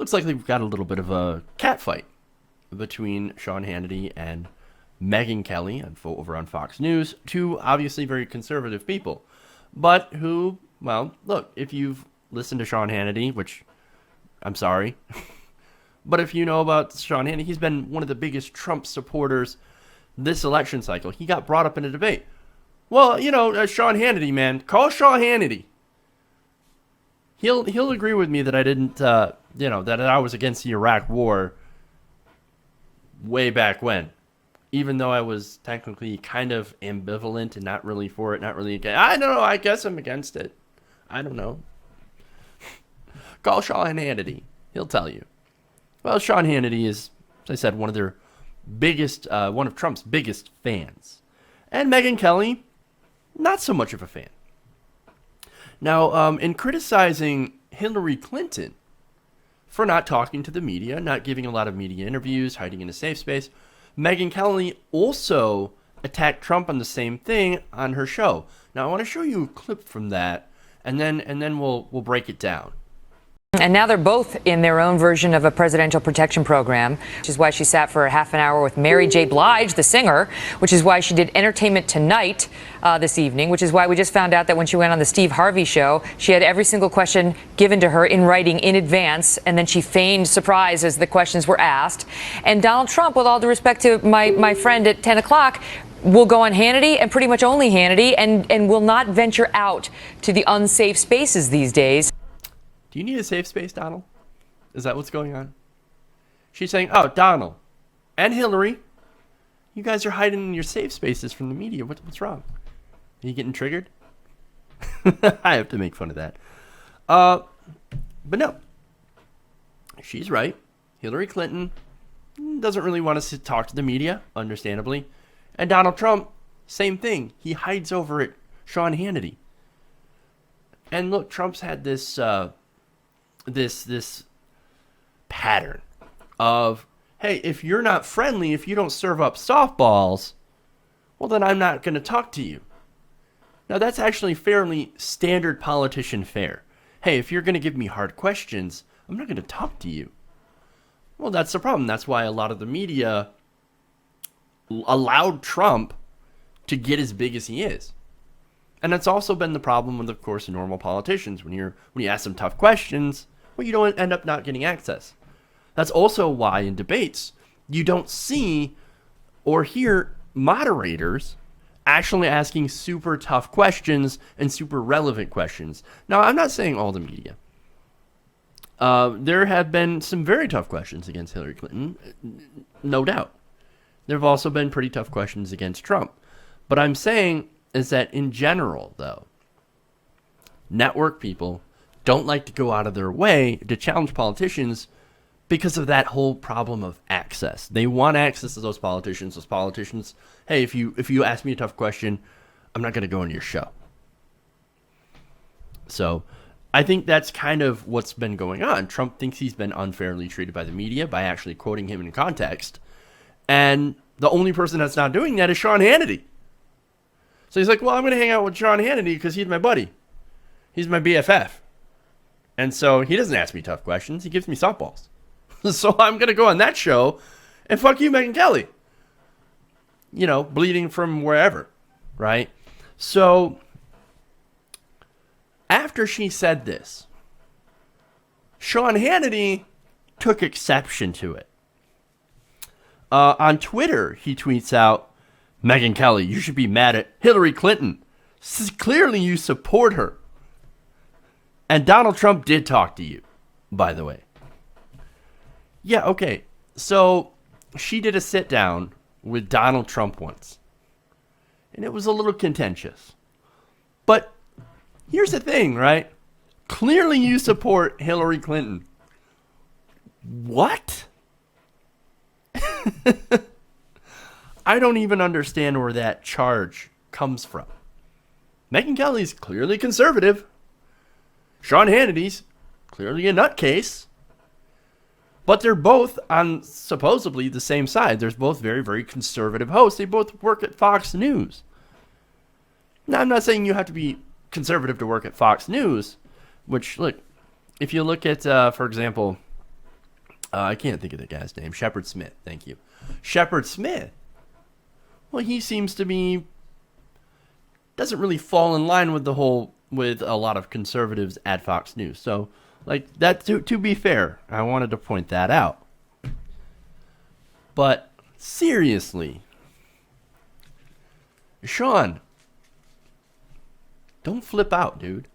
looks like they've got a little bit of a cat fight between Sean Hannity and Megyn Kelly over on Fox News, two obviously very conservative people, but who, well, look, if you've listened to Sean Hannity, which I'm sorry, but if you know about Sean Hannity, he's been one of the biggest Trump supporters this election cycle. He got brought up in a debate. Well, Sean Hannity, man, call Sean Hannity. He'll agree with me that I didn't, that I was against the Iraq War way back when, even though I was technically kind of ambivalent and not really for it, not really against. I don't know. I guess I'm against it. I don't know. Call Sean Hannity. He'll tell you. Well, Sean Hannity is, as I said, one of Trump's biggest fans, and Megyn Kelly, not so much of a fan. Now, in criticizing Hillary Clinton for not talking to the media, not giving a lot of media interviews, hiding in a safe space, Megyn Kelly also attacked Trump on the same thing on her show. Now, I want to show you a clip from that, and then we'll break it down. And now they're both in their own version of a presidential protection program, which is why she sat for a half an hour with Mary J. Blige, the singer, which is why she did Entertainment Tonight this evening, which is why we just found out that when she went on the Steve Harvey show, she had every single question given to her in writing in advance, and then she feigned surprise as the questions were asked. And Donald Trump, with all due respect to my friend at 10 o'clock, will go on Hannity and pretty much only Hannity and will not venture out to the unsafe spaces these days. Do you need a safe space, Donald? Is that what's going on? She's saying, oh, Donald and Hillary, you guys are hiding in your safe spaces from the media. What's wrong? Are you getting triggered? I have to make fun of that. But no, she's right. Hillary Clinton doesn't really want us to talk to the media, understandably. And Donald Trump, same thing. He hides over at Sean Hannity. And look, Trump's had this this pattern of, hey, if you're not friendly, if you don't serve up softballs, well, then I'm not going to talk to you. Now, that's actually fairly standard politician fare. Hey, if you're going to give me hard questions, I'm not going to talk to you. Well, that's the problem. That's why a lot of the media allowed Trump to get as big as he is. And that's also been the problem with, of course, normal politicians. When you ask them tough questions, well, you don't end up not getting access. That's also why in debates, you don't see or hear moderators actually asking super tough questions and super relevant questions. Now, I'm not saying all the media. There have been some very tough questions against Hillary Clinton, no doubt. There have also been pretty tough questions against Trump. But I'm saying is that in general, though, network people don't like to go out of their way to challenge politicians because of that whole problem of access. They want access to those politicians. Those politicians, hey, if you ask me a tough question, I'm not going to go on your show. So I think that's kind of what's been going on. Trump thinks he's been unfairly treated by the media by actually quoting him in context. And the only person that's not doing that is Sean Hannity. So he's like, well, I'm going to hang out with Sean Hannity because he's my buddy. He's my BFF. And so he doesn't ask me tough questions. He gives me softballs. So I'm going to go on that show and fuck you, Megyn Kelly. Bleeding from wherever, right? So after she said this, Sean Hannity took exception to it. On Twitter, he tweets out, Megyn Kelly, you should be mad at Hillary Clinton. Clearly you support her. And Donald Trump did talk to you, by the way. Yeah, okay. So she did a sit down with Donald Trump once. And it was a little contentious. But here's the thing, right? Clearly you support Hillary Clinton. What? I don't even understand where that charge comes from. Megyn Kelly's clearly conservative. Sean Hannity's clearly a nutcase. But they're both on supposedly the same side. There's both very, very conservative hosts. They both work at Fox News. Now, I'm not saying you have to be conservative to work at Fox News, which, look, if you look at, for example, I can't think of the guy's name. Shepard Smith. Thank you. Shepard Smith. Well, he seems to be, doesn't really fall in line with with a lot of conservatives at Fox News. So, like, that, to be fair, I wanted to point that out. But seriously, Sean, don't flip out, dude.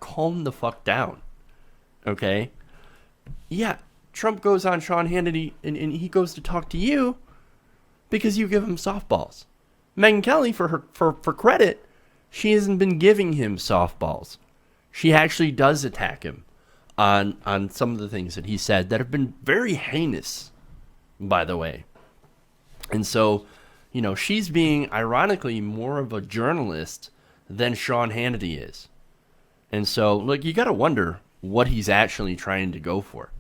Calm the fuck down. Okay? Yeah, Trump goes on Sean Hannity and he goes to talk to you because you give him softballs. Megyn Kelly, for credit, she hasn't been giving him softballs. She actually does attack him on some of the things that he said that have been very heinous, by the way. And so, you know, she's being, ironically, more of a journalist than Sean Hannity is. And so, look, you got to wonder what he's actually trying to go for,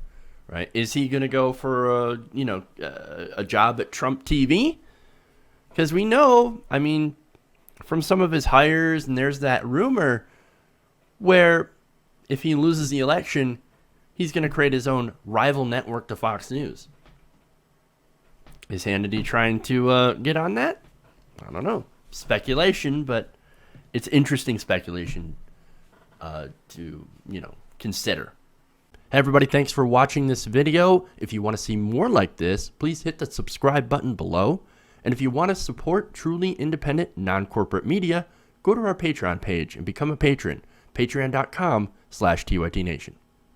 right? Is he going to go for a job at Trump TV? Because we know, I mean, from some of his hires, and there's that rumor where if he loses the election, he's going to create his own rival network to Fox News. Is Hannity trying to get on that? I don't know. Speculation, but it's interesting speculation to, consider. Hey everybody, thanks for watching this video. If you want to see more like this, please hit the subscribe button below. And if you want to support truly independent, non-corporate media, go to our Patreon page and become a patron. Patreon.com/TYTNation.